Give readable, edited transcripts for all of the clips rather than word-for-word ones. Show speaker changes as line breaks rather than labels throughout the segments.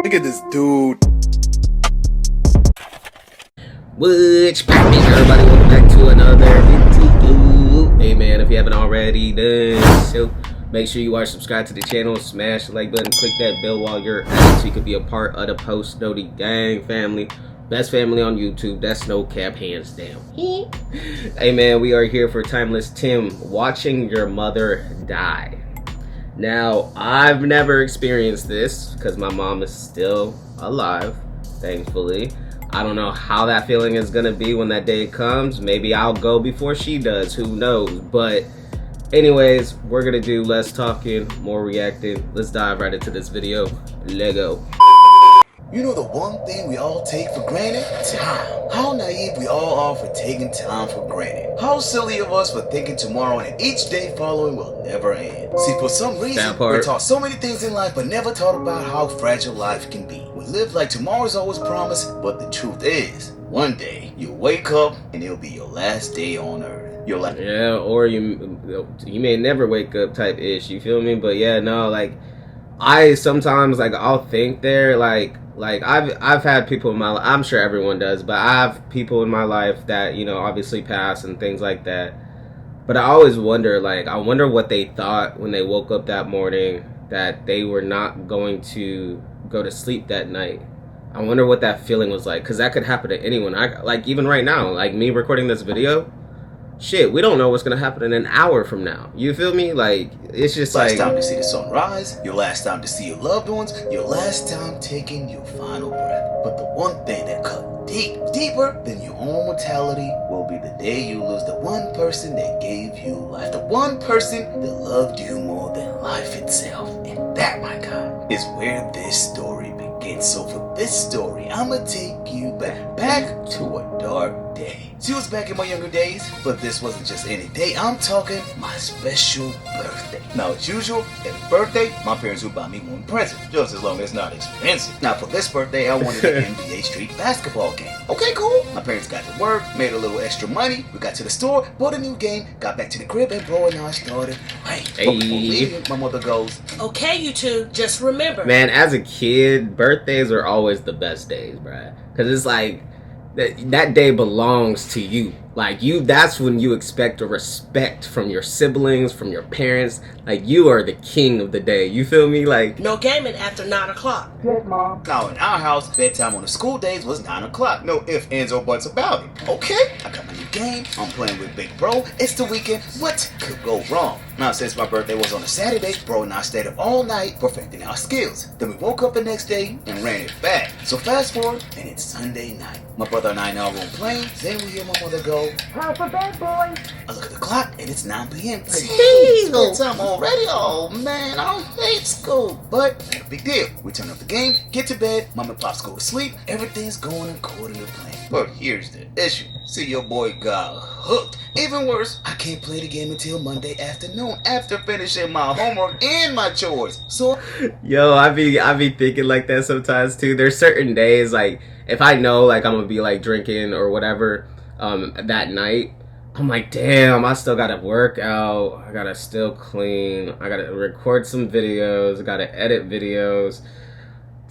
Look at this dude.
What's poppin', everybody? Welcome back to another video. Hey man, if you haven't already done so, make sure you are subscribed to the channel, smash the like button, click that bell while you're at it so you can be a part of the Post Noti Gang family. Best family on YouTube, that's no cap, hands down. Hey man, we are here for Timeless Tim, watching your mother die. Now, I've never experienced this because my mom is still alive, thankfully. I don't know how that feeling is gonna be when that day comes. Maybe I'll go before she does, who knows. But anyways, we're gonna do less talking, more reacting. Let's dive right into this video. Lego.
You know the one thing we all take for granted? Time. How naive we all are for taking time for granted. How silly of us for thinking tomorrow and each day following will never end. See, for some reason, we're taught so many things in life but never taught about how fragile life can be. We live like tomorrow's always promised, but the truth is, one day you'll wake up and it'll be your last day on earth. You're like,
yeah, or you may never wake up type ish, you feel me? But yeah, no, like I sometimes, like, I'll think there, like I've had people in my life, I'm sure everyone does, but I have people in my life that, you know, obviously pass and things like that. But I always wonder, like, I wonder what they thought when they woke up that morning that they were not going to go to sleep that night. I wonder what that feeling was like, because that could happen to anyone. Like, even right now, like me recording this video, shit, we don't know what's gonna happen in an hour from now. You feel me? Like, it's just
last
like
time to see the sun rise, your last time to see your loved ones, your last time taking your final breath. But the one thing that cut deeper than your own mortality will be the day you lose the one person that gave you life, the one person that loved you more than life itself. And that, my God, is where this story begins. So for this story, I'ma take you back to a dark day. She was back in my younger days, but this wasn't just any day. I'm talking my special birthday. Now, as usual, every birthday, my parents would buy me one present, just as long as it's not expensive. Now, for this birthday, I wanted an NBA Street basketball game. Okay, cool. My parents got to work, made a little extra money. We got to the store, bought a new game, got back to the crib, and bro and I started playing. But before leaving, my mother goes,
"Okay, you two, just remember."
Man, as a kid, birthdays are always the best days, bruh. Because it's like, that day belongs to you. Like, that's when you expect a respect from your siblings, from your parents. Like, you are the king of the day. You feel me? Like,
no gaming after 9 o'clock.
Yes, Mom. Now, in our house, bedtime on the school days was 9 o'clock. No ifs, ands, or buts about it. Okay, I got my new game. I'm playing with big bro. It's the weekend. What could go wrong? Now, since my birthday was on a Saturday, bro and I stayed up all night perfecting our skills. Then we woke up the next day and ran it back. So fast forward, and it's Sunday night. My brother and I in our room playing. Then we hear my mother go,
"Time for bed, boy."
I look at the clock, and it's 9 p.m.
Jeez,
bedtime already? Oh, man, I hate school. But, not a big deal. We turn up the game, get to bed, mom and pops go to sleep. Everything's going according to plan. But here's the issue. See, your boy got hooked. Even worse, I can't play the game until Monday afternoon after finishing my homework and my chores. So,
yo, I be thinking like that sometimes too. There's certain days, like, if I know, like, I'm gonna be, like, drinking or whatever that night, I'm like, damn, I still gotta work out, I gotta still clean, I gotta record some videos, I gotta edit videos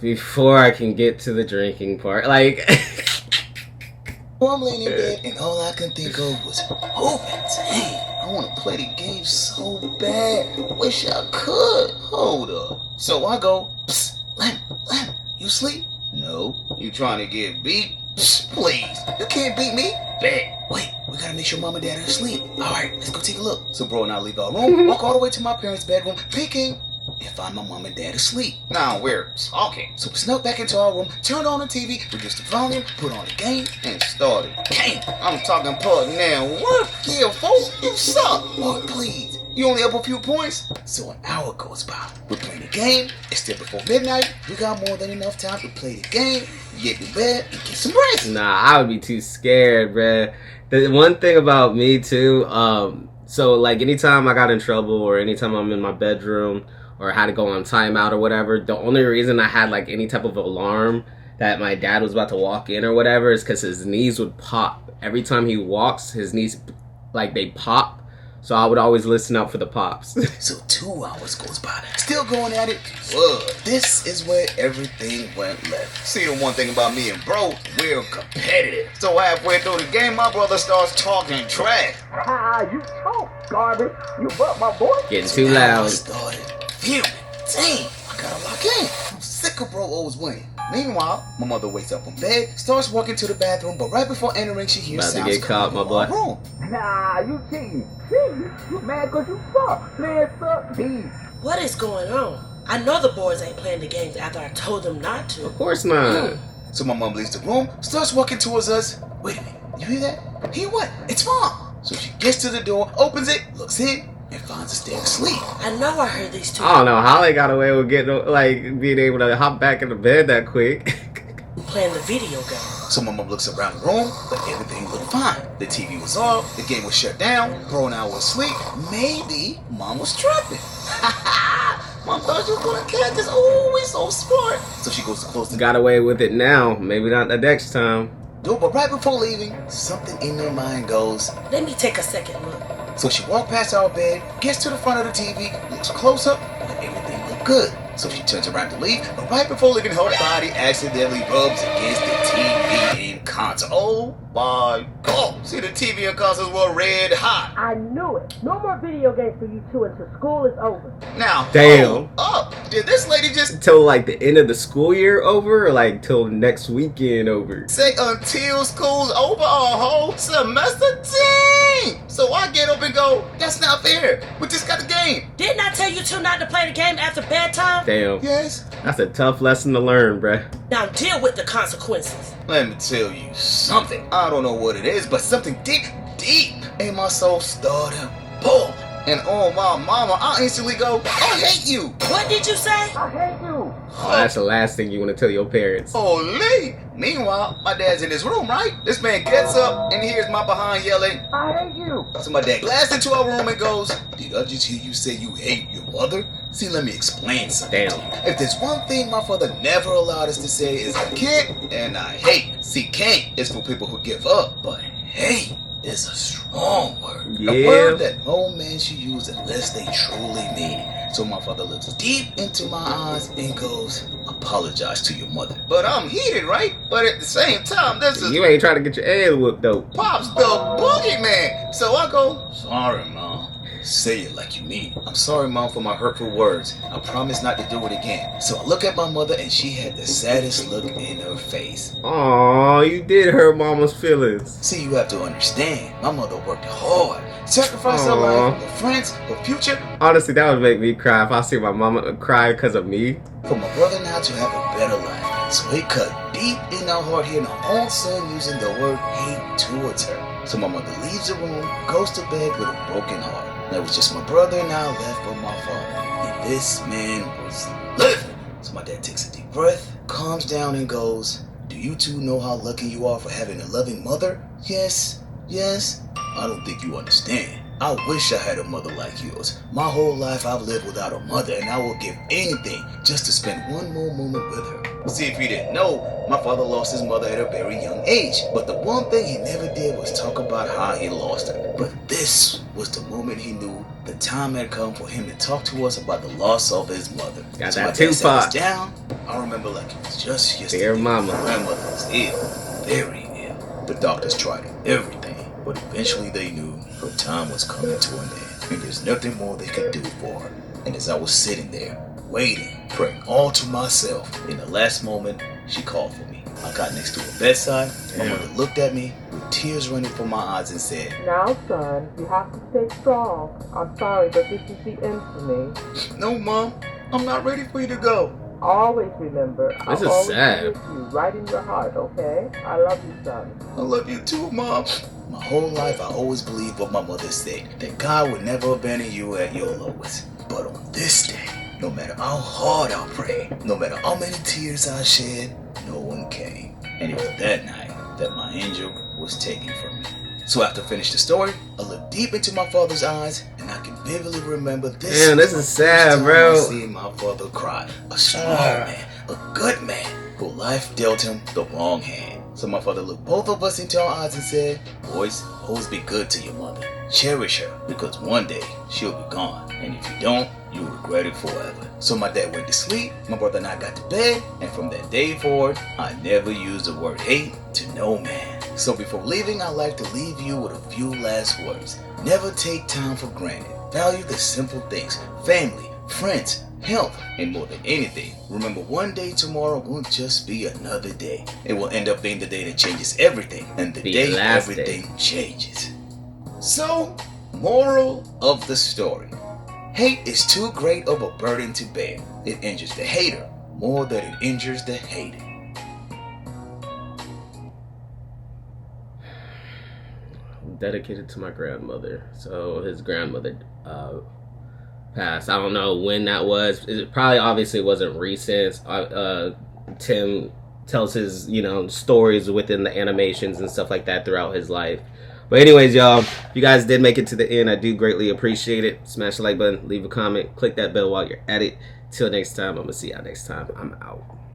before I can get to the drinking part. Like,
I'm laying in bed and all I can think of was, oh, dang, I want to play the game so bad. Wish I could. Hold up. So I go, psst, Lem, you sleep? No. You trying to get beat? Psst, please. You can't beat me. Bet. Wait, we gotta make sure mom and dad are asleep. Alright, let's go take a look. So bro and I leave our room, walk all the way to my parents' bedroom, peeking, and find my mom and dad asleep. Now we're talking. So we snuck back into our room, turned on the TV, reduced the volume, put on the game, and started. Game. I'm talking part now. What? Yeah, folks, you suck. Boy, please. You only up a few points? So an hour goes by. We're playing the game. It's still before midnight. We got more than enough time to play the game, get to bed, and get some rest.
nah, I would be too scared, bruh. The one thing about me too, so, like, anytime I got in trouble or anytime I'm in my bedroom or had to go on timeout or whatever, the only reason I had, like, any type of alarm that my dad was about to walk in or whatever is because his knees would pop. Every time he walks, his knees, like, they pop. So I would always listen out for the pops.
So 2 hours goes by, still going at it. Whoa, this is where everything went left. See, the one thing about me and bro, we're competitive. So halfway through the game, my brother starts talking trash.
You talk garbage. You butt my boy.
Getting too
Now I
loud.
started fuming. Dang, I gotta lock in. I'm sick of bro always winning. Meanwhile, my mother wakes up from bed, starts walking to the bathroom, but right before entering, she hears
About to
sounds
get caught,
coming
my
from
boy.
our room.
Nah, you cheating. You mad cause you suck. Man, suck D.
What is going on? I know the boys ain't playing the games after I told them not to.
Of course not.
So my mom leaves the room, starts walking towards us. Wait a minute, you hear that? Hear what? It's mom. So she gets to the door, opens it, looks in, and finds us staying asleep.
I know I heard these two
I don't know how they got away with being able to hop back in the bed that quick.
playing the video game.
So my mom looks around the room, but everything looked fine. The TV was off, the game was shut down, bro and I was asleep. Maybe mom was tripping. Mom thought she was gonna catch us. Oh, we so smart. So she goes to close the
Got away with it now. Maybe not the next time.
door, but right before leaving, something in her mind goes.
Let me take a second look.
So she walked past our bed, gets to the front of the TV, looks closer, but everything looked good. So she turns around to leave, but right before leaving, her body accidentally rubs against the TV and console. Oh my God! See, the TV and consoles were red hot.
I knew it. No more video games for you two until school is over.
Now,
Damn.
hold up! Did this lady just
Till like the end of the school year over, or like till next weekend over?
say until school's over a whole semester? Dang! So I get up and go, that's not fair. We just got the game.
Didn't I tell you two not to play the game after bedtime?
Damn.
Yes.
That's a tough lesson to learn, bruh.
Now deal with the consequences.
Let me tell you something. I don't know what it is, but something deep in my soul started boom. And oh my mama, I instantly go, I hate you.
What did you say?
I hate you.
Oh, that's the last thing you want to tell your parents.
Holy. Meanwhile, my dad's in his room, right? This man gets up and hears my behind yelling.
I hate you.
So my dad blasts into our room and goes, did I just hear you say you hate your mother? See, let me explain something
Damn.
to you. If there's one thing my father never allowed us to say is I can't and I hate. See, can't is for people who give up, but hate is a strong word.
Yeah.
A word that no man should use unless they truly mean it. So my father looks deep into my eyes and goes, apologize to your mother. But I'm heated, right? But at the same time, this is
You ain't trying to get your ass whooped though.
Pop's the boogeyman. So I go, sorry, Mom. Say it like you mean it. I'm sorry, Mom, for my hurtful words. I promise not to do it again. So I look at my mother and she had the saddest look in her face.
Aw, you did hurt mama's feelings.
See, you have to understand, my mother worked hard, sacrificed her
Aw.
life, her friends, her future,
Honestly, that would make me cry if I see my mama cry because of me.
for my brother now to have a better life. So it cut deep in our heart hearing her own son using the word hate towards her. So my mother leaves the room, goes to bed with a broken heart. There was just my brother and I left but my father. And this man was living. So my dad takes a deep breath, calms down and goes, do you two know how lucky you are for having a loving mother? Yes. I don't think you understand. I wish I had a mother like yours. My whole life I've lived without a mother and I will give anything just to spend one more moment with her. See, if you didn't know, my father lost his mother at a very young age. But the one thing he never did was talk about how he lost her. But this was the moment he knew the time had come for him to talk to us about the loss of his mother.
Got
So
that
my dad sat us
Tupac.
down. I remember like it was just yesterday.
Dear mama.
My grandmother was ill, very ill. The doctors tried everything, but eventually they knew her time was coming to an end, and there's nothing more they could do for her. And as I was sitting there, waiting, praying all to myself, in the last moment, she called for me. I got next to her bedside. My
Damn.
mother looked at me with tears running from my eyes and said,
Now, son, you have to stay strong. I'm sorry, but this is the end for me.
no, Mom, I'm not ready for you to go.
Always remember,
This
I'll
is
always
sad.
be with you, right in your heart, okay? I love you, son.
I love you too, Mom. My whole life, I always believed what my mother said, that God would never abandon you at your lowest. But on this day, no matter how hard I prayed, no matter how many tears I shed, no one came. And it was that night that my angel was taken from me. So after I finished the story, I looked deep into my father's eyes, and I can vividly remember this.
Damn, this
was
is
the first
sad,
time
bro.
I seen my father cry. A strong man, a good man, who life dealt him the wrong hand. So my father looked both of us into our eyes and said, boys, always be good to your mother. Cherish her, because one day she'll be gone. And if you don't, you'll regret it forever. So my dad went to sleep, my brother and I got to bed, and from that day forward, I never used the word hate to no man. So before leaving, I'd like to leave you with a few last words. Never take time for granted. Value the simple things, family, friends, health, and more than anything, remember one day tomorrow will just be another day. It will end up being the day that changes everything, and the day everything changes. So, moral of the story. Hate is too great of a burden to bear. It injures the hater more than it injures the hated.
Dedicated to my grandmother. So his grandmother passed. I don't know when that was. It probably obviously wasn't recent. Tim tells his, stories within the animations and stuff like that throughout his life. But anyways, y'all, if you guys did make it to the end, I do greatly appreciate it. Smash the like button, leave a comment, click that bell while you're at it. Till next time, I'm going to see y'all next time. I'm out.